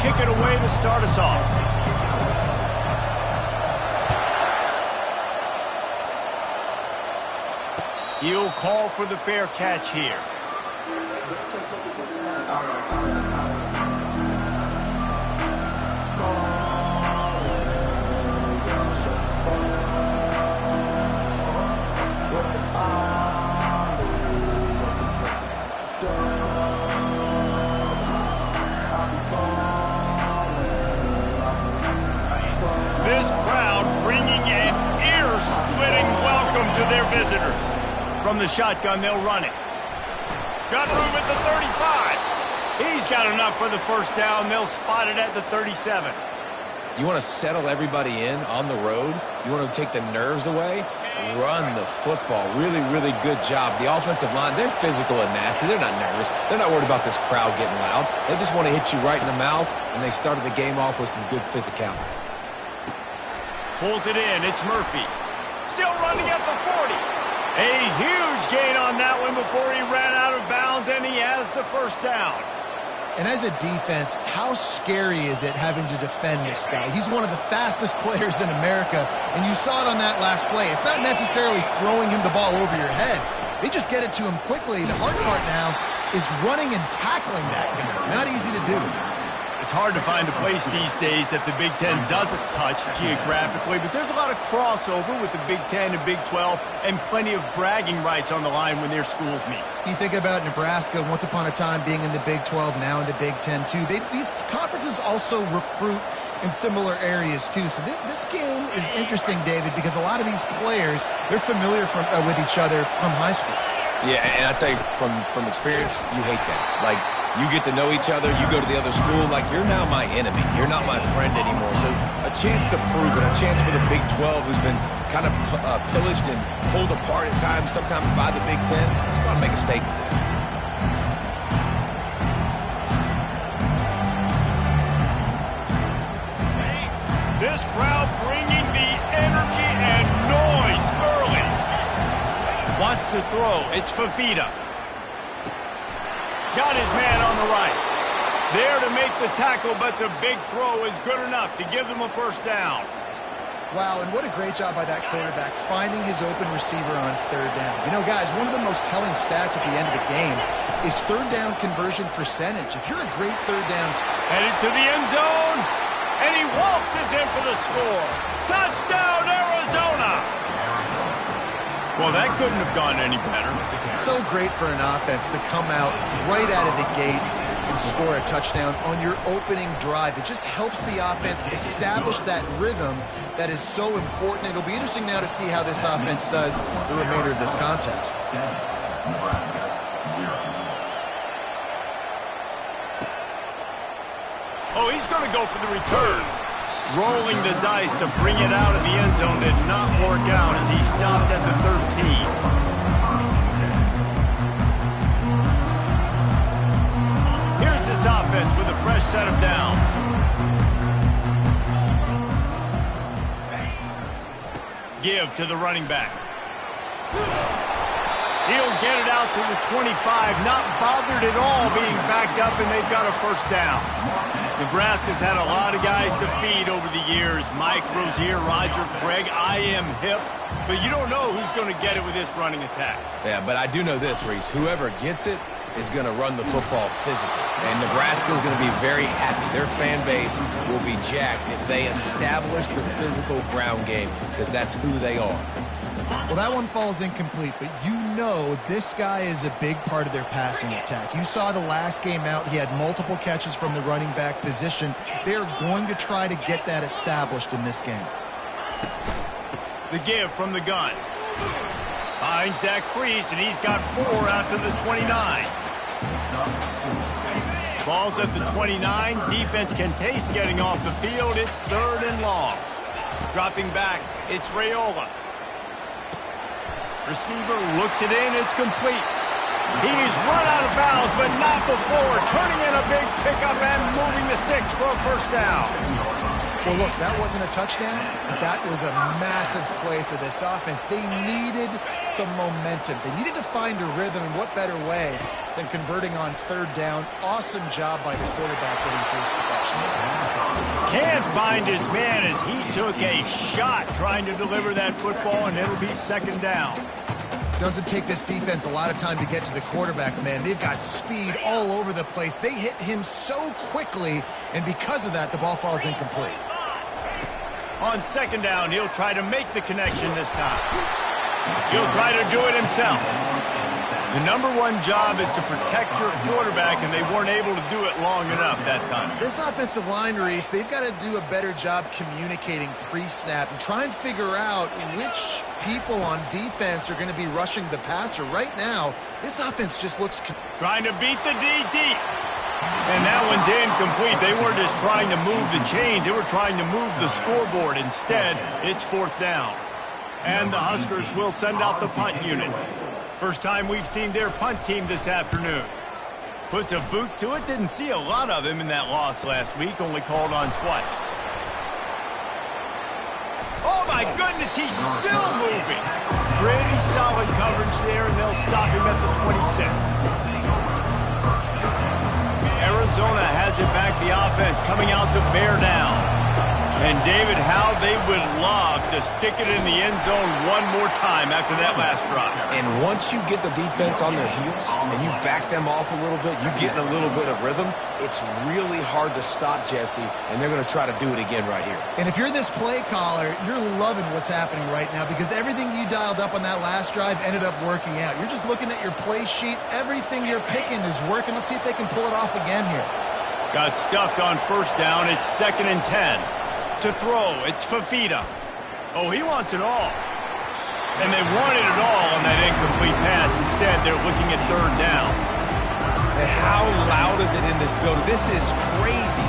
kick it away to start us off. He'll call for the fair catch here. This crowd bringing an ear-splitting welcome to their visitors. From the shotgun, they'll run it. Got room at the 35. He's got enough for the first down. They'll spot it at the 37. You want to settle everybody in on the road? You want to take the nerves away? Run the football. Really, really good job. The offensive line, they're physical and nasty. They're not nervous. They're not worried about this crowd getting loud. They just want to hit you right in the mouth, and they started the game off with some good physicality. Pulls it in. It's Murphy. Still running at the 40. A huge gain on that one before he ran out of bounds, and he has the first down. And as a defense, how scary is it having to defend this guy? He's one of the fastest players in America, and you saw it on that last play. It's not necessarily throwing him the ball over your head. They just get it to him quickly. The hard part now is running and tackling that guy. Not easy to do. It's hard to find a place these days that the Big Ten doesn't touch geographically, but there's a lot of crossover with the Big Ten and Big 12 and plenty of bragging rights on the line when their schools meet. You think about Nebraska, once upon a time being in the Big 12, now in the Big 10 too. These conferences also recruit in similar areas too. So this game is interesting, David, because a lot of these players, they're familiar with each other from high school. Yeah, and I tell you, from experience, you hate that. Like, you get to know each other, you go to the other school, like, you're now my enemy. You're not my friend anymore. So a chance to prove it, a chance for the Big 12, who's been kind of pillaged and pulled apart at times, sometimes by the Big 10. Let's go out and make a statement today. This crowd bringing the energy and noise early. Wants to throw. It's Fafita. Got his man on the right. There to make the tackle, but the big throw is good enough to give them a first down. Wow, and what a great job by that quarterback, finding his open receiver on third down. You know, guys, one of the most telling stats at the end of the game is third down conversion percentage. If you're a great third down... Headed to the end zone, and he waltzes in for the score. Touchdown, Arizona! Well, that couldn't have gone any better. It's so great for an offense to come out right out of the gate and score a touchdown on your opening drive. It just helps the offense establish that rhythm that is so important. It'll be interesting now to see how this offense does the remainder of this contest. Oh, he's going to go for the return. Rolling the dice to bring it out of the end zone did not work out as he stopped at the 13. Here's this offense with a fresh set of downs. Give to the running back. He'll get it out to the 25, not bothered at all being backed up, and they've got a first down. Nebraska's had a lot of guys to feed over the years. Mike Rozier, Roger Craig, I am hip. But you don't know who's going to get it with this running attack. Yeah, but I do know this, Reese. Whoever gets it is going to run the football physical. And Nebraska is going to be very happy. Their fan base will be jacked if they establish the physical ground game, because that's who they are. Well, that one falls incomplete, but you know this guy is a big part of their passing attack. You saw the last game out, he had multiple catches from the running back position. They're going to try to get that established in this game. The give from the gun. Finds that crease, and he's got 4 after the 29. Ball's at the 29. Defense can taste getting off the field. It's 3rd and long. Dropping back, it's Raiola. Receiver looks it in. It's complete. He's run out of bounds, but not before. Turning in a big pickup and moving the sticks for a first down. Well, look, that wasn't a touchdown, but that was a massive play for this offense. They needed some momentum. They needed to find a rhythm, and what better way than converting on third down. Awesome job by the quarterback getting to his production. Can't find his man as he took a shot trying to deliver that football, and it'll be second down. Doesn't take this defense a lot of time to get to the quarterback, man. They've got speed all over the place. They hit him so quickly, and because of that, the ball falls incomplete. On second down, he'll try to make the connection this time. He'll try to do it himself. The number one job is to protect your quarterback, and they weren't able to do it long enough that time. This offensive line, Reese, they've got to do a better job communicating pre-snap and try and figure out which people on defense are going to be rushing the passer. Right now, this offense just looks... Trying to beat the D deep. And that one's incomplete. They weren't just trying to move the chains. They were trying to move the scoreboard. Instead, it's fourth down. And the Huskers will send out the punt unit. First time we've seen their punt team this afternoon. Puts a boot to it. Didn't see a lot of him in that loss last week. Only called on twice. Oh, my goodness, he's still moving. Pretty solid coverage there, and they'll stop him at the 26. Arizona has it back, the offense coming out to bear down. And, David, how they would love to stick it in the end zone one more time after that last drive. And once you get the defense on their heels and you back them off a little bit, you get in a little bit of rhythm, it's really hard to stop, Jesse, and they're going to try to do it again right here. And if you're this play caller, you're loving what's happening right now because everything you dialed up on that last drive ended up working out. You're just looking at your play sheet. Everything you're picking is working. Let's see if they can pull it off again here. Got stuffed on first down. It's 2nd and 10. To throw, it's Fafita. Oh, he wants it all. And they wanted it all on that incomplete pass. Instead, they're looking at third down. And how loud is it in this building? This is crazy.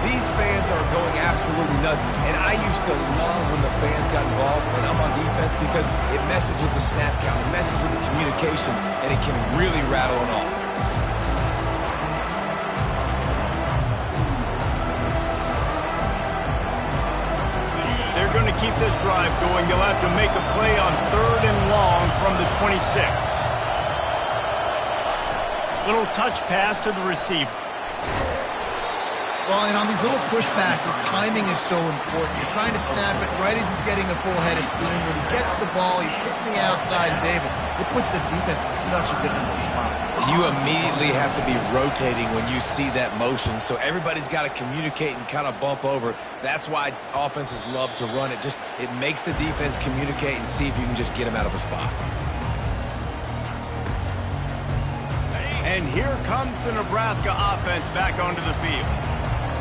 These fans are going absolutely nuts. And I used to love when the fans got involved when I'm on defense because it messes with the snap count. It messes with the communication, and it can really rattle an offense. Going to keep this drive going. They'll have to make a play on 3rd and long from the 26. Little touch pass to the receiver. Well, and on these little push passes, timing is so important. You're trying to snap it right as he's getting a full head of steam. When he gets the ball, he's hitting the outside, and David, it puts the defense in such a difficult spot. You immediately have to be rotating when you see that motion, so everybody's got to communicate and kind of bump over. That's why offenses love to run it. It makes the defense communicate and see if you can just get them out of a spot. And here comes the Nebraska offense back onto the field.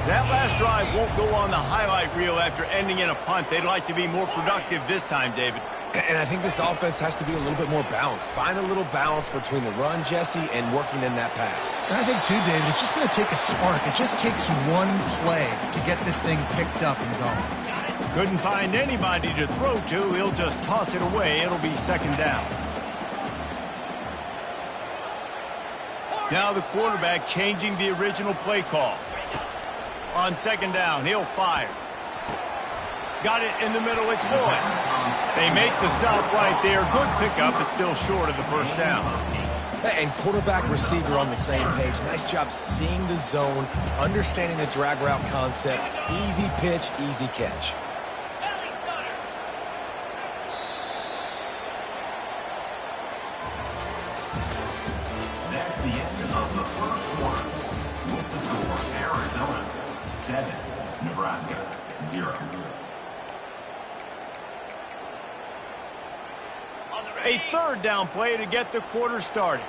That last drive won't go on the highlight reel after ending in a punt. They'd like to be more productive this time, David. And I think this offense has to be a little bit more balanced. Find a little balance between the run, Jesse, and working in that pass. And I think, too, David, it's just going to take a spark. It just takes one play to get this thing picked up and going. Couldn't find anybody to throw to. He'll just toss it away. It'll be second down. Now the quarterback changing the original play call. On second down, he'll fire. Got it in the middle, it's Boyd. They make the stop right there. Good pickup, but still short of the first down. And quarterback receiver on the same page. Nice job seeing the zone, understanding the drag route concept. Easy pitch, easy catch. That's the end of the first quarter. With the score, Arizona 7, Nebraska 0. A third down play to get the quarter started.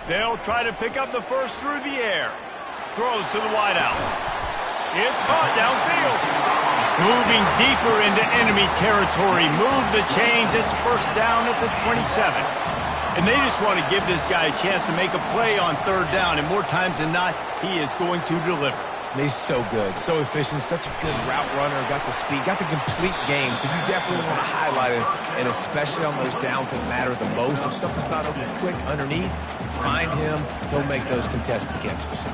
They'll try to pick up the first through the air. Throws to the wideout. It's caught downfield. Moving deeper into enemy territory. Move the chains. It's first down at the 27. And they just want to give this guy a chance to make a play on third down. And more times than not, he is going to deliver. And he's so good, so efficient, such a good route runner, got the speed, got the complete game. So you definitely want to highlight it, and especially on those downs that matter the most. If something's not open quick underneath, find him. He'll make those contested catches.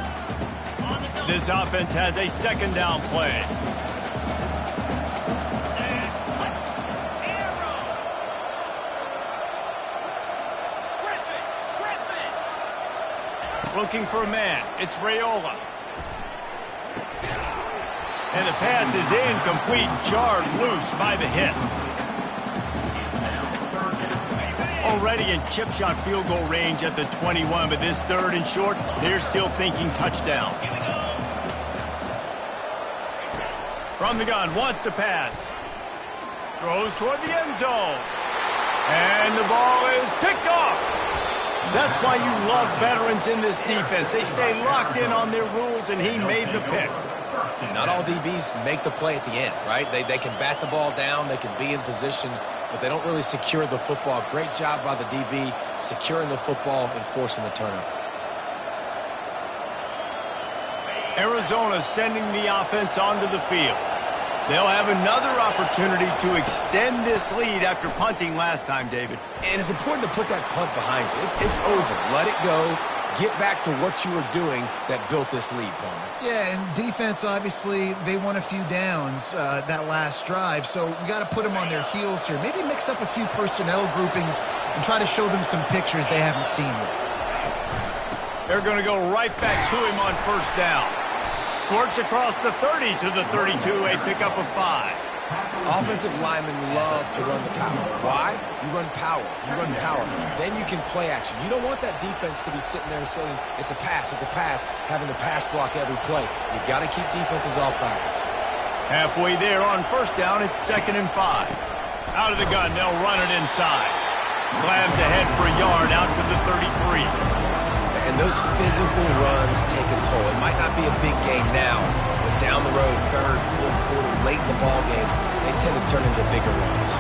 This offense has a second down play. Looking for a man. It's Raiola. And the pass is incomplete, jarred loose by the hit. Already in chip shot field goal range at the 21, but this third and short, they're still thinking touchdown. From the gun, wants to pass. Throws toward the end zone. And the ball is picked off. That's why you love veterans in this defense. They stay locked in on their rules, and he made the pick. Not all DBs make the play at the end, right? They can bat the ball down, they can be in position, but they don't really secure the football. Great job by the DB securing the football and forcing the turnover. Arizona sending the offense onto the field. They'll have another opportunity to extend this lead after punting last time, David. And it's important to put that punt behind you. It's over. Let it go. Get back to what you were doing that built this lead, Palmer. Yeah, and defense, obviously, they won a few downs that last drive, so we got to put them on their heels here. Maybe mix up a few personnel groupings and try to show them some pictures they haven't seen yet. They're going to go right back to him on first down. Squirts across the 30 to the 32, a pickup of 5. Offensive linemen love to run the power. Why? You run power. You run power. Then you can play action. You don't want that defense to be sitting there saying, it's a pass, having to pass block every play. You've got to keep defenses off balance. Halfway there on first down, it's 2nd and 5. Out of the gun, they'll run it inside. Slams ahead for a yard out to the 33. And those physical runs take a toll. It might not be a big game now, but down the road, third, fourth quarter, late in the ball games, they tend to turn into bigger runs.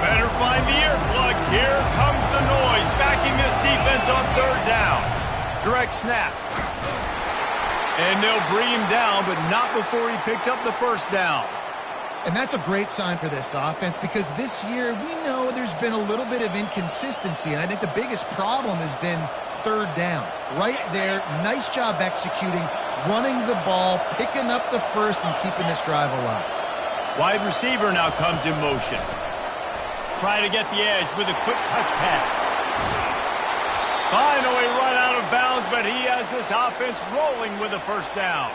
Better find the earplugs. Here comes the noise, backing this defense on third down. Direct snap. And they'll bring him down, but not before he picks up the first down. And that's a great sign for this offense because this year we know there's been a little bit of inconsistency, and I think the biggest problem has been third down. Right there, nice job executing, running the ball, picking up the first, and keeping this drive alive. Wide receiver now comes in motion. Trying to get the edge with a quick touch pass. Finally run out of bounds, but he has this offense rolling with a first down.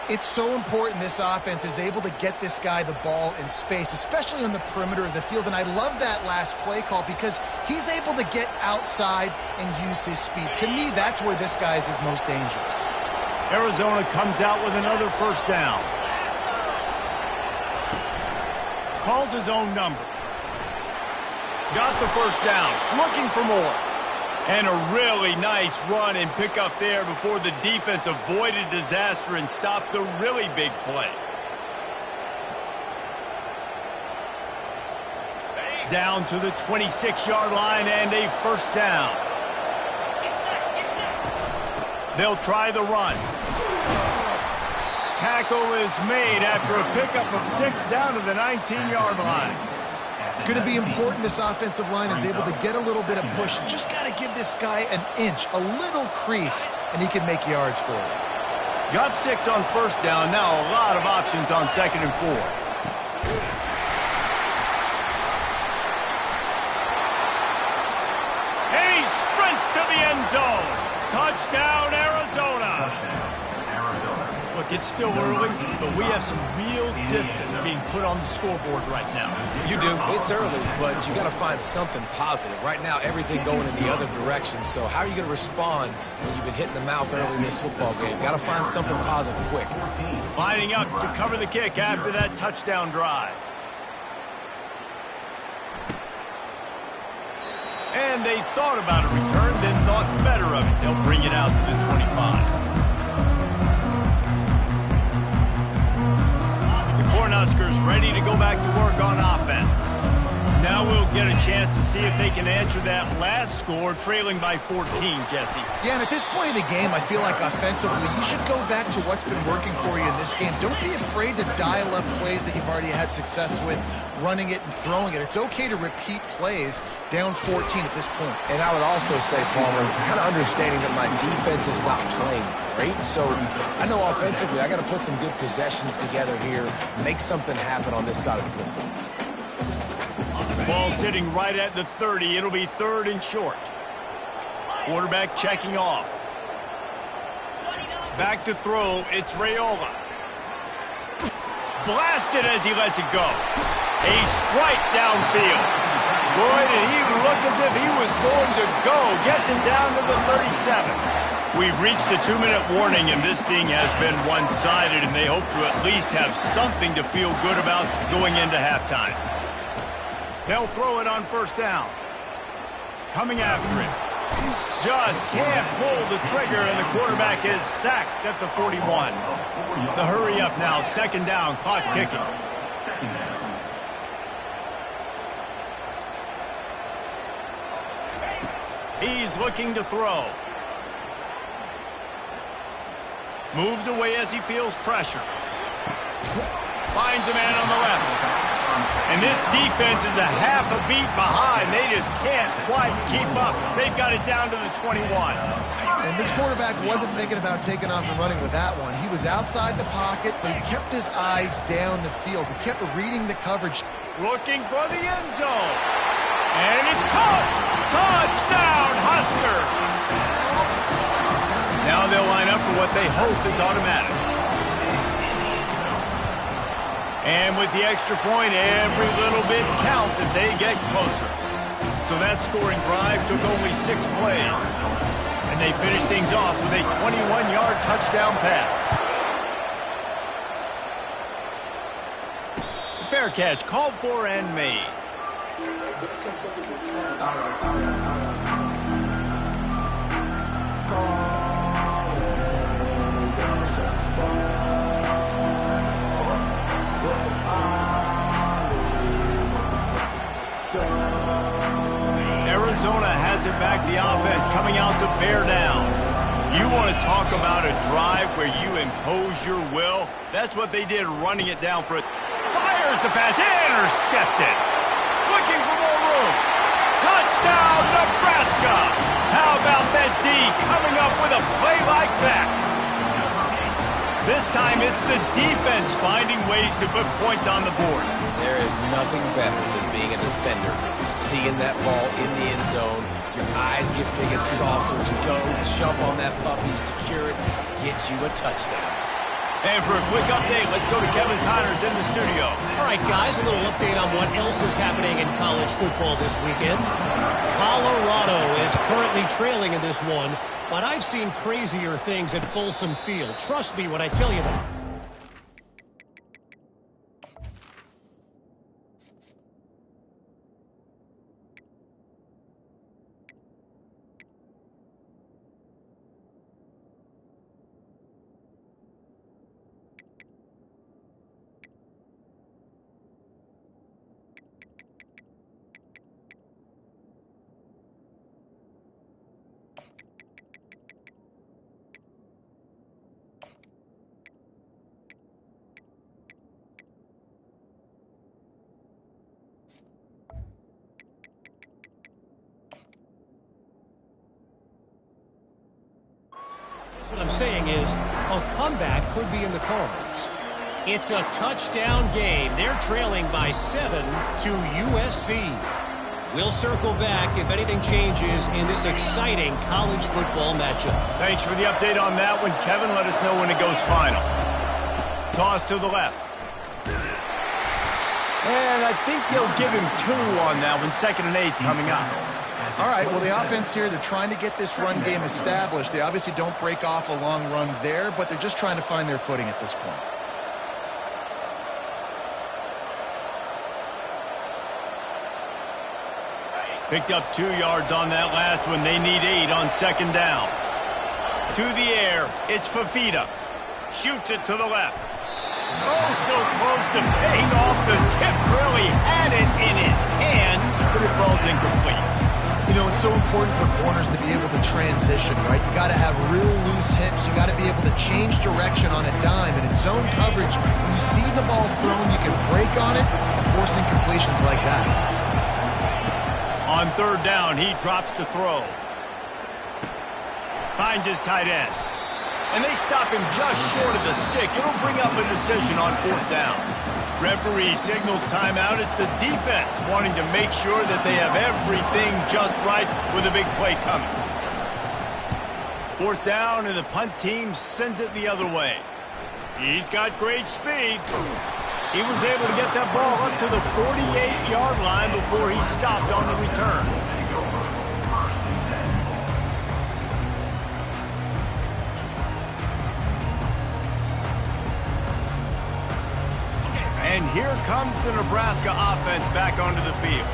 It's so important this offense is able to get this guy the ball in space, especially on the perimeter of the field. And I love that last play call because he's able to get outside and use his speed. To me, that's where this guy is his most dangerous. Arizona comes out with another first down. Calls his own number. Got the first down. Looking for more. And a really nice run and pick up there before the defense avoided disaster and stopped the really big play. Down to the 26-yard line and a first down. They'll try the run. Tackle is made after a pickup of 6 down to the 19-yard line. It's going to be important this offensive line is able to get a little bit of push. Just got to give this guy an inch, a little crease, and he can make yards for it. Got 6 on first down. Now a lot of options on 2nd and 4. And he sprints to the end zone. Touchdown, Arizona. Look, it's still early, but we have some real distance being put on the scoreboard right now. You do. It's early, but you got to find something positive. Right now, everything going in the other direction. So how are you going to respond when you've been hitting the mouth early in this football game? Got to find something positive quick. Lining up to cover the kick after that touchdown drive. And they thought about a return, then thought better of it. They'll bring it out to the 25. Cornhuskers ready to go back to work on offense. Now we'll get a chance to see if they can answer that last score, trailing by 14, Jesse. Yeah, and at this point in the game, I feel like offensively, you should go back to what's been working for you in this game. Don't be afraid to dial up plays that you've already had success with, running it and throwing it. It's okay to repeat plays down 14 at this point. And I would also say, Palmer, kind of understanding that my defense is not playing great. So I know offensively, I got to put some good possessions together here, make something happen on this side of the football. Ball sitting right at the 30. It'll be 3rd and short. Quarterback checking off. Back to throw. It's Raiola. Blasted as he lets it go. A strike downfield. Boy, did he look as if he was going to go. Gets him down to the 37. We've reached the 2-minute warning, and this thing has been one-sided, and they hope to at least have something to feel good about going into halftime. They'll throw it on 1st down. Coming after it. Just can't pull the trigger, and the quarterback is sacked at the 41. The hurry up now, 2nd down, clock ticking. He's looking to throw. Moves away as he feels pressure. Finds a man on the left. And this defense is a half a beat behind. They just can't quite keep up. They've got it down to the 21. And this quarterback wasn't thinking about taking off and running with that one. He was outside the pocket, but he kept his eyes down the field. He kept reading the coverage. Looking for the end zone. And it's caught. Touchdown, Husker. Now they'll line up for what they hope is automatic. And with the extra point, every little bit counts as they get closer. So that scoring drive took only 6 plays. And they finished things off with a 21-yard touchdown pass. Fair catch, called for and made. Arizona has it back, the offense coming out to bear down. You want to talk about a drive where you impose your will? That's what they did, running it down for it. Fires the pass, intercepted. Looking for more room. Touchdown, Nebraska. How about that D coming up with a play like that? This time it's the defense finding ways to put points on the board. There is nothing better than being a defender, seeing that ball in the end zone, your eyes get big as saucers, go, jump on that puppy, secure it, get you a touchdown. And for a quick update, let's go to Kevin Connors in the studio. All right, guys, a little update on what else is happening in college football this weekend. Colorado is currently trailing in this one, but I've seen crazier things at Folsom Field. Trust me when I tell you that. What I'm saying is a comeback could be in the cards. It's a touchdown game. They're trailing by 7 to USC. We'll circle back if anything changes in this exciting college football matchup. Thanks for the update on that one, Kevin. Let us know when it goes final. Toss to the left. And I think they'll give him 2 on that one. 2nd and 8 coming up. All right, well, the offense here, they're trying to get this run game established. They obviously don't break off a long run there, but they're just trying to find their footing at this point. Picked up 2 yards on that last one. They need 8 on 2nd down. To the air, it's Fafita. Shoots it to the left. Oh, so close to paying off the tip drill. He had it in his hands, but it falls incomplete. You know, it's so important for corners to be able to transition, right? You got to have real loose hips. You got to be able to change direction on a dime. And in zone coverage, when you see the ball thrown, you can break on it and force incompletions like that. On third down, he drops to throw. Finds his tight end. And they stop him just short of the stick. It'll bring up a decision on fourth down. Referee signals timeout. It's the defense wanting to make sure that they have everything just right with a big play coming. Fourth down, and the punt team sends it the other way. He's got great speed. He was able to get that ball up to the 48-yard line before he stopped on the return. And here comes the Nebraska offense back onto the field.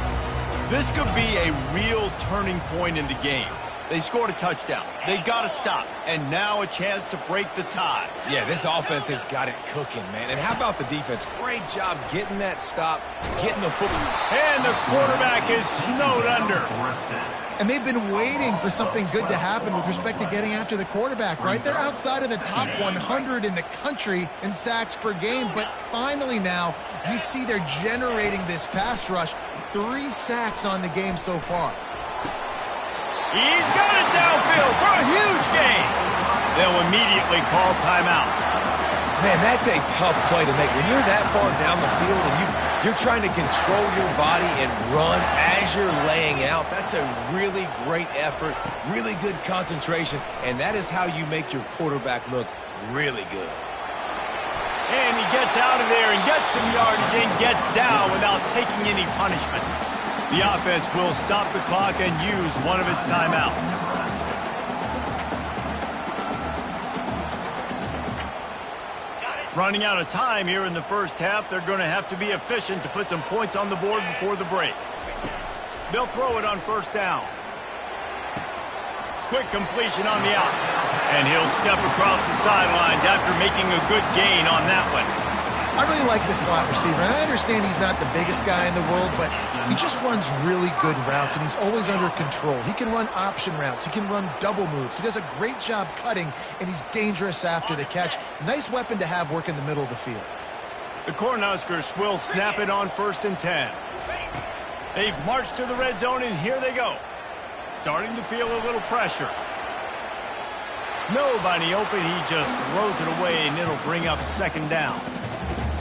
This could be a real turning point in the game. They scored a touchdown. They got to stop. And now a chance to break the tie. Yeah, this offense has got it cooking, man. And how about the defense? Great job getting that stop, getting the football. And the quarterback is snowed under. And they've been waiting for something good to happen with respect to getting after the quarterback, right? They're outside of the top 100 in the country in sacks per game, but finally now you see they're generating this pass rush. 3 sacks on the game so far. He's got it downfield for a huge gain. They'll immediately call timeout. Man, that's a tough play to make. When you're that far down the field and you're trying to control your body and run as you're laying out, that's a really great effort, really good concentration, and that is how you make your quarterback look really good. And he gets out of there and gets some yardage and gets down without taking any punishment. The offense will stop the clock and use one of its timeouts. Running out of time here in the first half, they're going to have to be efficient to put some points on the board before the break. They'll throw it on first down. Quick completion on the out. And he'll step across the sidelines after making a good gain on that one. I really like this slot receiver, and I understand he's not the biggest guy in the world, but he just runs really good routes, and he's always under control. He can run option routes. He can run double moves. He does a great job cutting, and he's dangerous after the catch. Nice weapon to have work in the middle of the field. The Cornhuskers will snap it on 1st and 10. They've marched to the red zone, and here they go. Starting to feel a little pressure. Nobody open. He just throws it away, and it'll bring up 2nd down.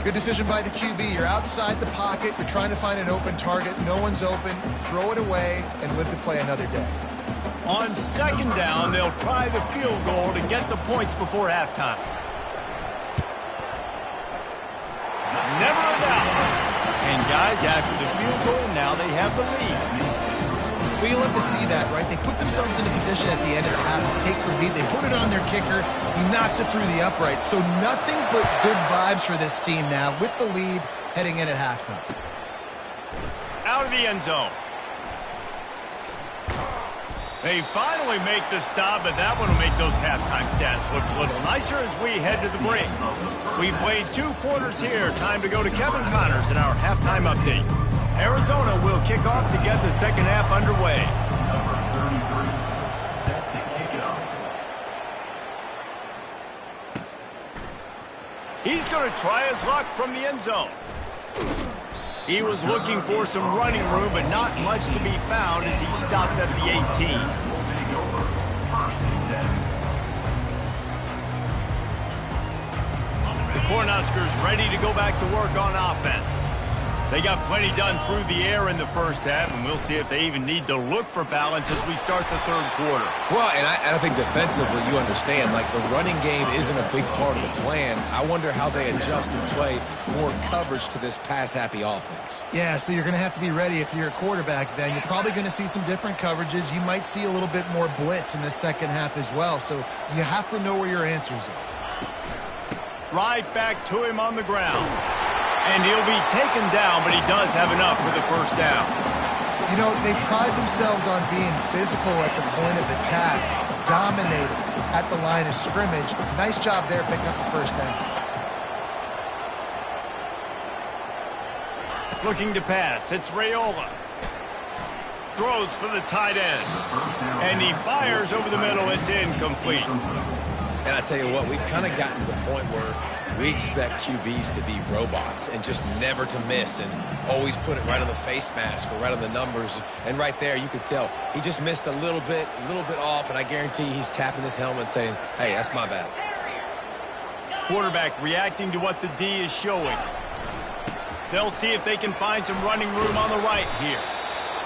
Good decision by the QB. You're outside the pocket. You're trying to find an open target. No one's open. Throw it away and live to play another day. On 2nd down, they'll try the field goal to get the points before halftime. Never a doubt. And guys, after the field goal, now they have the lead. Well, you love to see that, right? They put themselves into position at the end of the half to take the lead. They put it on their kicker. He knocks it through the uprights. So nothing but good vibes for this team now with the lead heading in at halftime. Out of the end zone. They finally make the stop, but that one will make those halftime stats look a little nicer as we head to the break. We've played 2 quarters here. Time to go to Kevin Connors in our halftime update. Arizona will kick off to get the 2nd half underway. Number 33, set to kick it off. He's going to try his luck from the end zone. He was looking for some running room, but not much to be found as he stopped at the 18. The Cornhuskers ready to go back to work on offense. They got plenty done through the air in the first half, and we'll see if they even need to look for balance as we start the 3rd quarter. Well, and I think defensively, you understand, like the running game isn't a big part of the plan. I wonder how they adjust and play more coverage to this pass-happy offense. Yeah, so you're going to have to be ready if you're a quarterback then. You're probably going to see some different coverages. You might see a little bit more blitz in the 2nd half as well, so you have to know where your answers are. Right back to him on the ground. And he'll be taken down, but he does have enough for the 1st down. You know, they pride themselves on being physical at the point of attack, dominating at the line of scrimmage. Nice job there picking up the 1st down. Looking to pass. It's Raiola. Throws for the tight end. And he fires over the middle. It's incomplete. And I tell you what, we've kind of gotten to the point where we expect QBs to be robots and just never to miss and always put it right on the face mask or right on the numbers. And right there, you could tell he just missed a little bit off, and I guarantee he's tapping his helmet saying, hey, that's my bad. Quarterback reacting to what the D is showing. They'll see if they can find some running room on the right here.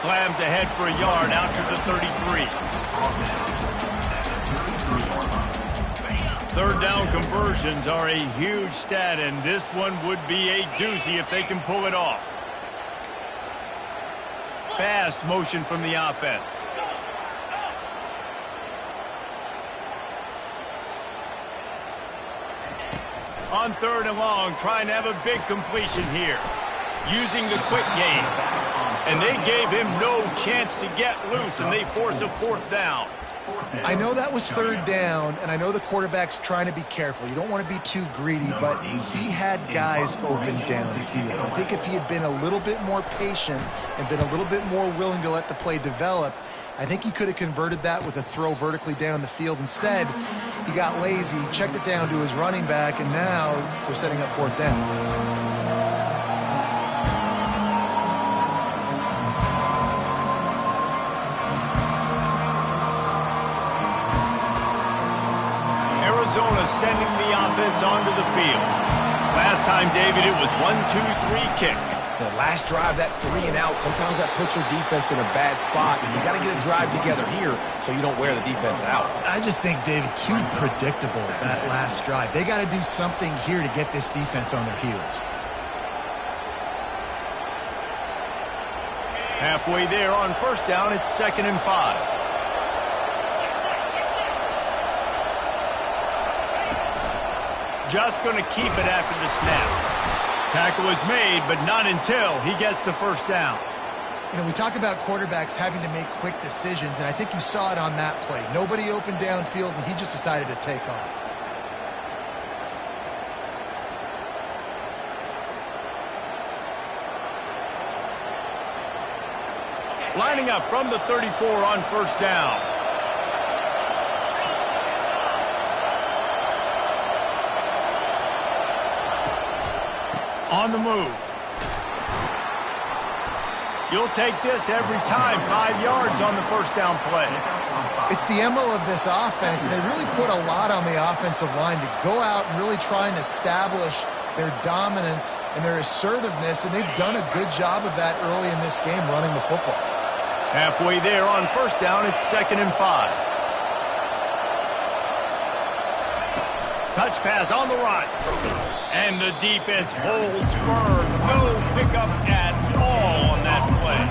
Slams ahead for a yard out to the 33. Third down conversions are a huge stat, and this one would be a doozy if they can pull it off. Fast motion from the offense. On third and long, trying to have a big completion here. Using the quick game. And they gave him no chance to get loose, and they force a fourth down. I know that was third down, and I know the quarterback's trying to be careful. You don't want to be too greedy, but he had guys open downfield. I think if he had been a little bit more patient and been a little bit more willing to let the play develop, I think he could have converted that with a throw vertically down the field. Instead, he got lazy, checked it down to his running back, and now they're setting up fourth down. Arizona sending the offense onto the field. Last time, David, it was 1-2-3 kick. The last drive, that 3 and out, sometimes that puts your defense in a bad spot, and you got to get a drive together here so you don't wear the defense out. I just think, David, too predictable, that last drive. They got to do something here to get this defense on their heels. Halfway there on first down, it's 2nd and 5. Just going to keep it after the snap. Tackle is made, but not until he gets the first down. You know, we talk about quarterbacks having to make quick decisions, and I think you saw it on that play. Nobody opened downfield, and he just decided to take off. Lining up from the 34 on first down. On the move. You'll take this every time. 5 yards on the first down play. It's the MO of this offense, and they really put a lot on the offensive line to go out and really try and establish their dominance and their assertiveness, and they've done a good job of that early in this game running the football. Halfway there on first down, it's 2nd and 5. Touch pass on the run. And the defense holds firm. No pickup at all on that play.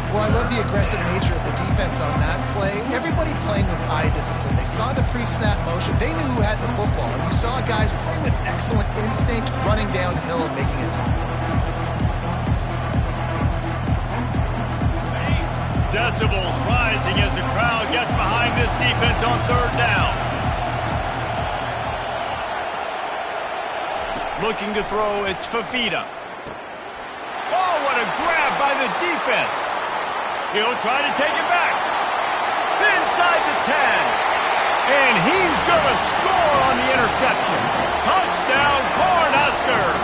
Well, I love the aggressive nature of the defense on that play. Everybody playing with eye discipline. They saw the pre-snap motion. They knew who had the football. And you saw guys play with excellent instinct, running downhill and making a tackle. Decibels rising as the crowd gets behind this defense on third down. Looking to throw, it's Fafita. Oh, what a grab by the defense. He'll try to take it back. Inside the 10. And he's going to score on the interception. Touchdown, Cornhuskers.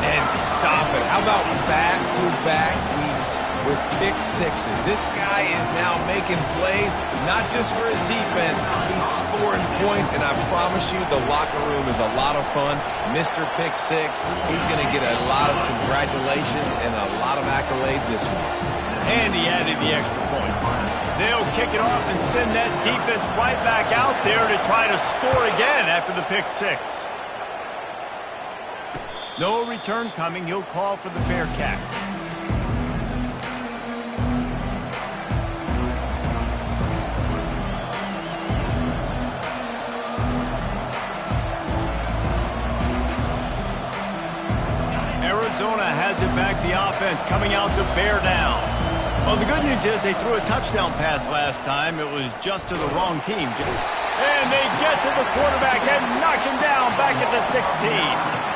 And stop it. How about back-to-back weeks with pick sixes? This guy is now making plays, not just for his defense. He's scoring points, and I promise you the locker room is a lot of fun. Mr. Pick Six, he's going to get a lot of congratulations and a lot of accolades this week. And he added the extra point. They'll kick it off and send that defense right back out there to try to score again after the pick six. No return coming. He'll call for the Bearcat. Arizona has it back, the offense coming out to bear down. Well, the good news is they threw a touchdown pass last time. It was just to the wrong team. And they get to the quarterback and knock him down back at the 16.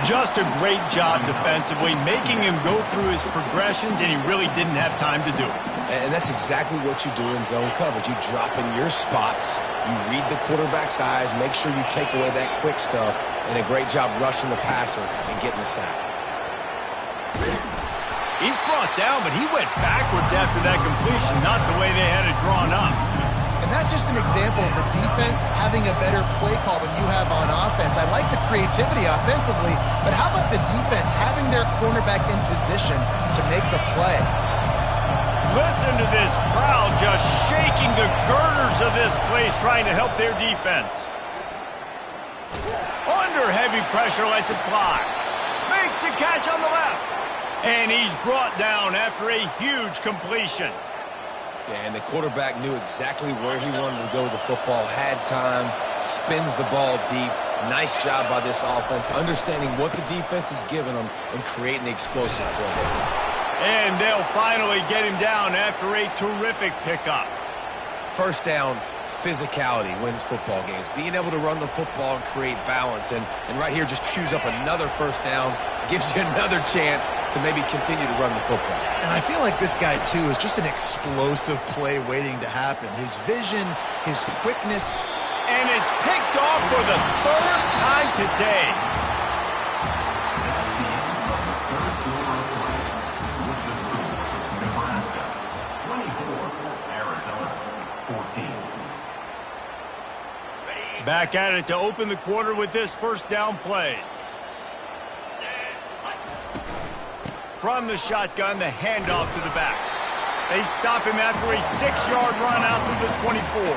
Just a great job defensively, making him go through his progressions, and he really didn't have time to do it. And that's exactly what you do in zone coverage. You drop in your spots, you read the quarterback's eyes, make sure you take away that quick stuff, and a great job rushing the passer and getting the sack. He's brought down, but he went backwards after that completion, not the way they had it drawn up. And that's just an example of the defense having a better play call than you have on offense. I like the creativity offensively, but how about the defense having their cornerback in position to make the play? Listen to this crowd just shaking the girders of this place trying to help their defense. Under heavy pressure, lets it fly. Makes the catch on the left. And he's brought down after a huge completion. Yeah, and the quarterback knew exactly where he wanted to go with the football, had time, spins the ball deep. Nice job by this offense, understanding what the defense is giving them and creating the explosive play. And they'll finally get him down after a terrific pickup. First down, physicality wins football games. Being able to run the football and create balance. And right here, just choose up another first down, gives you another chance to maybe continue to run the football. And I feel like this guy, too, is just an explosive play waiting to happen. His vision, his quickness. And it's picked off for the third time today. Nebraska 24, Arizona 14. Back at it to open the quarter with this first down play. From the shotgun, the handoff to the back. They stop him after a 6-yard run out through the 24.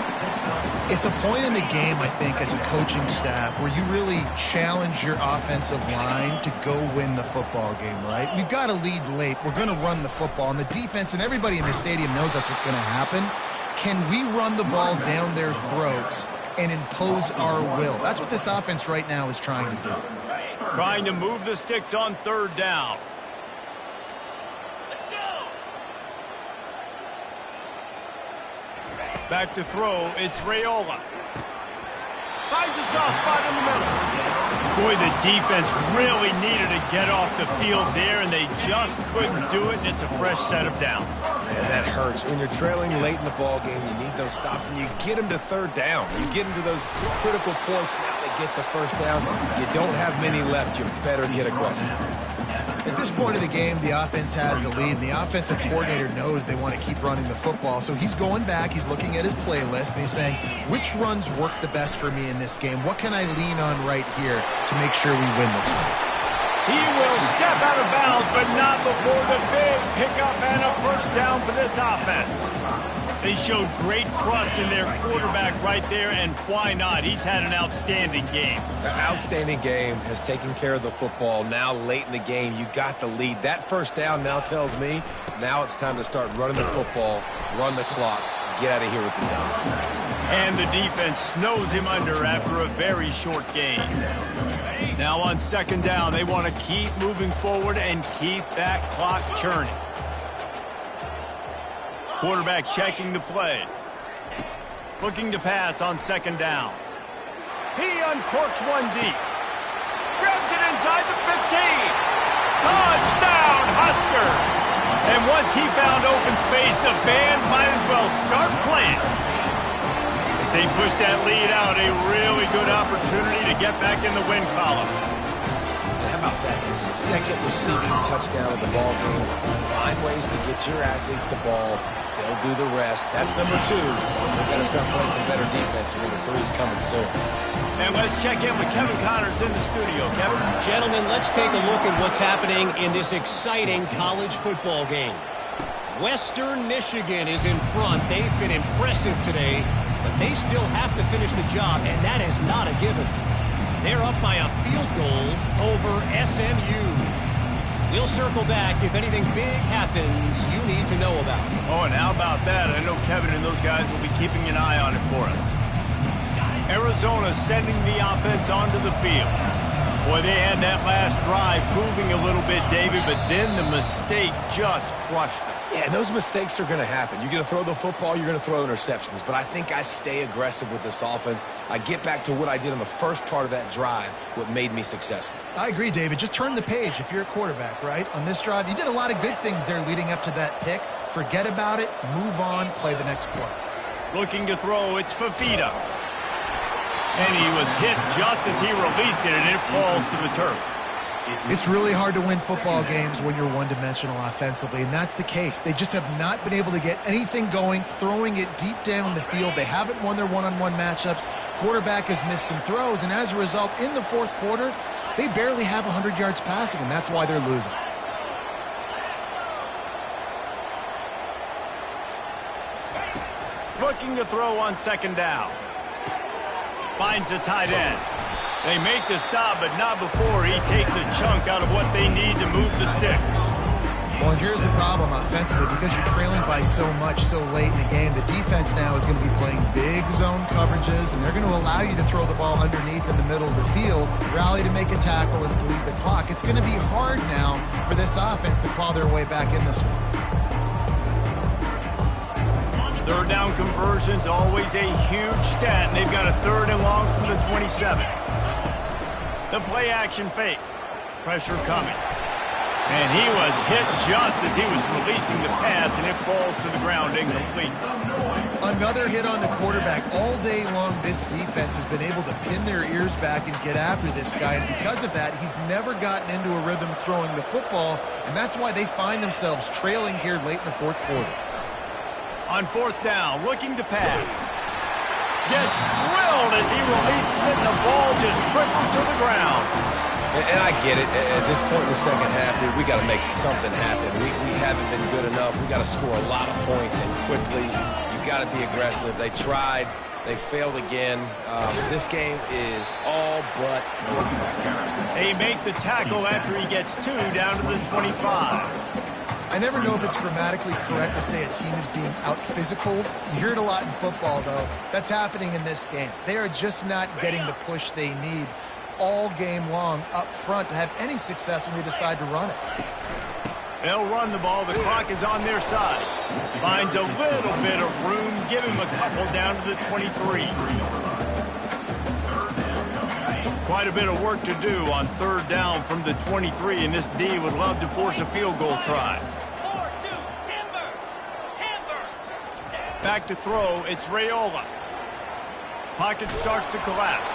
It's a point in the game, I think, as a coaching staff where you really challenge your offensive line to go win the football game, right? We've got to lead late. We're going to run the football. And the defense and everybody in the stadium knows that's what's going to happen. Can we run the ball down their throats and impose our will? That's what this offense right now is trying to do. Trying to move the sticks on third down. Back to throw, it's Raiola. Finds a soft spot in the middle. Boy, the defense really needed to get off the field there, and they just couldn't do it, and it's a fresh set of downs. Man, that hurts. When you're trailing late in the ball game, you need those stops, and you get them to third down. You get into those critical points, now they get the first down. You don't have many left. You better get aggressive. At this point of the game, the offense has the lead, and the offensive coordinator knows they want to keep running the football. So he's going back, he's looking at his playlist, and he's saying, which runs work the best for me in this game? What can I lean on right here to make sure we win this one? He will step out of bounds, but not before the big pickup and a first down for this offense. They showed great trust in their quarterback right there, and why not? He's had an outstanding game. An outstanding game, has taken care of the football. Now late in the game, you got the lead. That first down now tells me now it's time to start running the football, run the clock, get out of here with the dub. And the defense snows him under after a very short game. Now on second down, they want to keep moving forward and keep that clock churning. Quarterback checking the play. Looking to pass on second down. He uncorks one deep. Grabs it inside the 15. Touchdown, Husker! And once he found open space, the band might as well start playing. As they push that lead out, a really good opportunity to get back in the win column. How about that? His second receiving touchdown of the ball game. Find ways to get your athletes the ball. They'll do the rest. That's number 2. We've got to start playing some better defense. Number 3 is coming soon. And let's check in with Kevin Connors in the studio. Kevin? Gentlemen, let's take a look at what's happening in this exciting college football game. Western Michigan is in front. They've been impressive today, but they still have to finish the job, and that is not a given. They're up by a field goal over SMU. We'll circle back if anything big happens you need to know about. Oh, and how about that? I know Kevin and those guys will be keeping an eye on it for us. Arizona sending the offense onto the field. Boy, they had that last drive moving a little bit, David, but then the mistake just crushed them. Yeah, and those mistakes are going to happen. You're going to throw the football, you're going to throw interceptions. But I think I stay aggressive with this offense. I get back to what I did on the first part of that drive, what made me successful. I agree, David. Just turn the page if you're a quarterback, right? On this drive, you did a lot of good things there leading up to that pick. Forget about it, move on, play the next play. Looking to throw, it's Fafita. And he was hit just as he released it, and it falls to the turf. It's really hard to win football games when you're one-dimensional offensively, and that's the case. They just have not been able to get anything going, throwing it deep down the field. They haven't won their one-on-one matchups. Quarterback has missed some throws, and as a result, in the fourth quarter, they barely have 100 yards passing, and that's why they're losing. Looking to throw on second down. Finds the tight end. They make the stop, but not before he takes a chunk out of what they need to move the sticks. Well, and here's the problem offensively. Because you're trailing by so much so late in the game, the defense now is going to be playing big zone coverages, and they're going to allow you to throw the ball underneath in the middle of the field, rally to make a tackle, and bleed the clock. It's going to be hard now for this offense to claw their way back in this one. Third down conversion's always a huge stat, and they've got a 3rd and long from the 27. The play action fake. Pressure coming. And he was hit just as he was releasing the pass, and it falls to the ground incomplete. Another hit on the quarterback. All day long, this defense has been able to pin their ears back and get after this guy, and because of that, he's never gotten into a rhythm throwing the football, and that's why they find themselves trailing here late in the fourth quarter. On 4th down, looking to pass. Gets drilled as he releases it, and the ball just trickles to the ground. And I get it. At this point in the second half, dude, we got to make something happen. We haven't been good enough. We got to score a lot of points and quickly. You got to be aggressive. They tried. They failed again. This game is all but over. They make the tackle after he gets 2 down to the 25. I never know if it's grammatically correct to say a team is being out-physicaled. You hear it a lot in football, though. That's happening in this game. They are just not getting the push they need all game long up front to have any success when they decide to run it. They'll run the ball. The clock is on their side. Finds a little bit of room. Give him a couple down to the 23. Quite a bit of work to do on 3rd down from the 23, and this D would love to force a field goal try. Back to throw, it's Raiola. Pocket starts to collapse.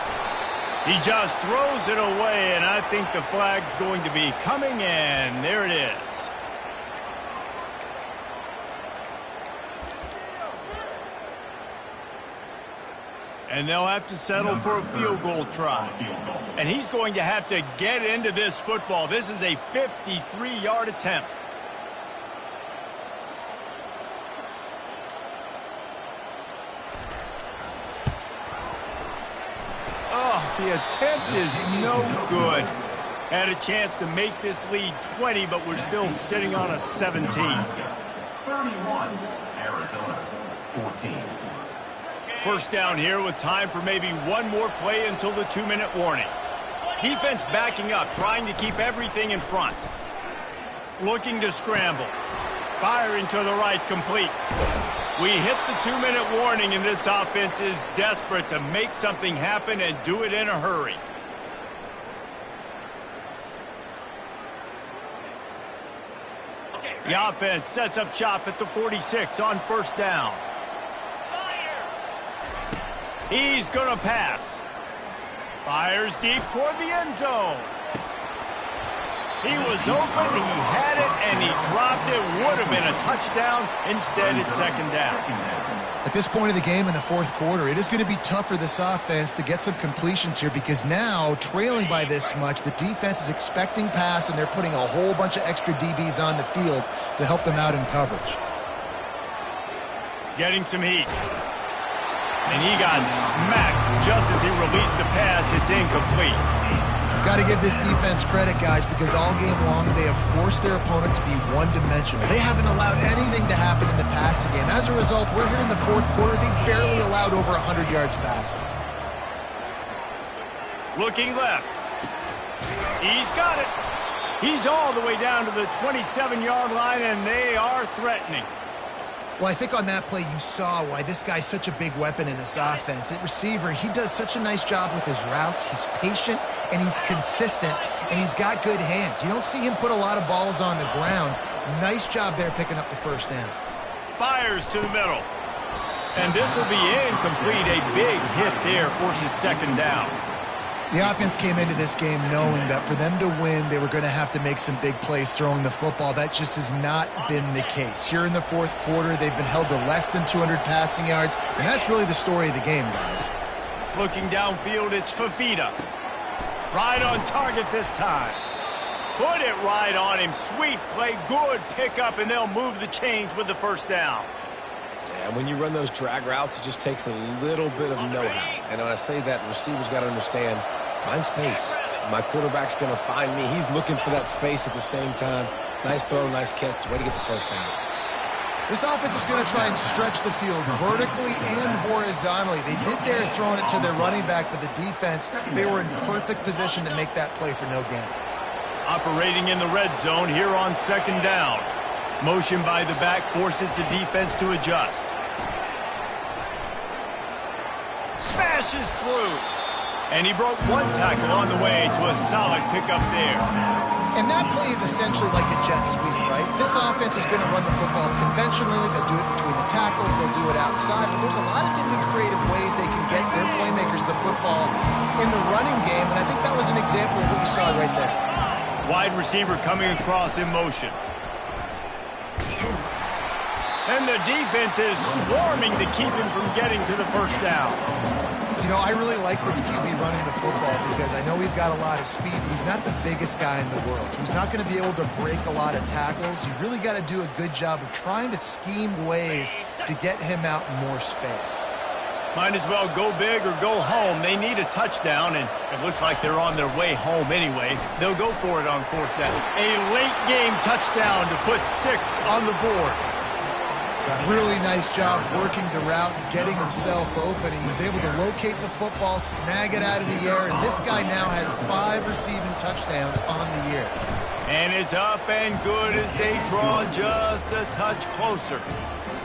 He just throws it away, and I think the flag's going to be coming in. There it is. And they'll have to settle for a field goal try. And he's going to have to get into this football. This is a 53-yard attempt. Oh, the attempt is no good. Had a chance to make this lead 20, but we're still sitting on a 17. 31, Arizona, 14. First down here with time for maybe one more play until the 2-minute warning. Defense backing up, trying to keep everything in front. Looking to scramble. Firing to the right, complete. We hit the 2-minute warning, and this offense is desperate to make something happen and do it in a hurry. The offense sets up shop at the 46 on 1st down. He's going to pass. Fires deep toward the end zone. He was open, he had it, and he dropped it. Would have been a touchdown. Instead, it's 2nd down. At this point of the game in the fourth quarter, it is going to be tough for this offense to get some completions here because now, trailing by this much, the defense is expecting pass, and they're putting a whole bunch of extra DBs on the field to help them out in coverage. Getting some heat. And he got smacked just as he released the pass. It's incomplete. Got to give this defense credit, guys, because all game long they have forced their opponent to be one-dimensional. They haven't allowed anything to happen in the passing game. As a result, we're here in the fourth quarter. They barely allowed over 100 yards passing. Looking left. He's got it. He's all the way down to the 27-yard line, and they are threatening. Well, I think on that play you saw why this guy's such a big weapon in this offense. At receiver, he does such a nice job with his routes. He's patient, and he's consistent, and he's got good hands. You don't see him put a lot of balls on the ground. Nice job there picking up the first down. Fires to the middle. And this will be incomplete. A big hit there forces second down. The offense came into this game knowing that for them to win, they were going to have to make some big plays throwing the football. That just has not been the case. Here in the fourth quarter, they've been held to less than 200 passing yards, and that's really the story of the game, guys. Looking downfield, it's Fafita. Right on target this time. Put it right on him. Sweet play, good pickup, and they'll move the chains with the first down. And when you run those drag routes, it just takes a little bit of know-how. And when I say that, the receiver's got to understand, find space. My quarterback's going to find me. He's looking for that space at the same time. Nice throw, nice catch. Way to get the first down. This offense is going to try and stretch the field vertically and horizontally. They did there throwing it to their running back, but the defense, they were in perfect position to make that play for no gain. Operating in the red zone here on second down. Motion by the back forces the defense to adjust. Smashes through. And he broke one tackle on the way to a solid pickup there. And that play is essentially like a jet sweep, right? This offense is going to run the football conventionally. They'll do it between the tackles. They'll do it outside. But there's a lot of different creative ways they can get their playmakers the football in the running game. And I think that was an example of what you saw right there. Wide receiver coming across in motion. And the defense is swarming to keep him from getting to the first down. You know, I really like this QB running the football because I know he's got a lot of speed. He's not the biggest guy in the world, so he's not going to be able to break a lot of tackles. You really got to do a good job of trying to scheme ways to get him out in more space. Might as well go big or go home. They need a touchdown, and it looks like they're on their way home anyway. They'll go for it on fourth down. A late-game touchdown to put 6 on the board. Really nice job working the route, getting himself open. He was able to locate the football, snag it out of the air, and this guy now has 5 receiving touchdowns on the year. And it's up and good as they draw just a touch closer.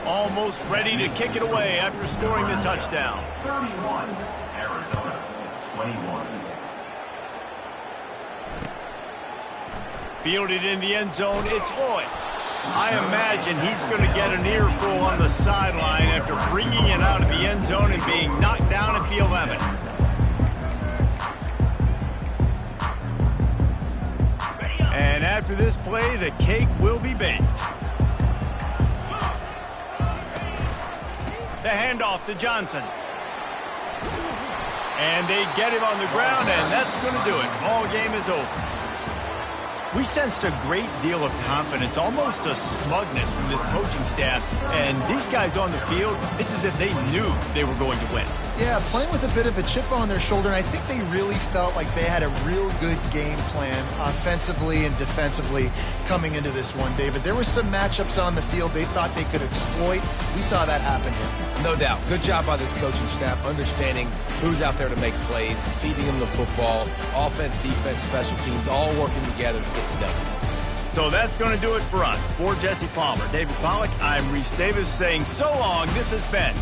Almost ready to kick it away after scoring the touchdown. 31, Arizona, 21. Fielded in the end zone, it's Lloyd. I imagine he's going to get an earful on the sideline after bringing it out of the end zone and being knocked down at the 11. And after this play, the cake will be baked. The handoff to Johnson. And they get him on the ground, and that's going to do it. Ball game is over. We sensed a great deal of confidence, almost a smugness from this coaching staff. And these guys on the field, it's as if they knew they were going to win. Yeah, playing with a bit of a chip on their shoulder, and I think they really felt like they had a real good game plan offensively and defensively coming into this one, David. There were some matchups on the field they thought they could exploit. We saw that happen here. No doubt. Good job by this coaching staff, understanding who's out there to make plays, feeding them the football, offense, defense, special teams, all working together to get it done. So that's going to do it for us. For Jesse Palmer, David Pollack, I'm Reese Davis saying so long. This has been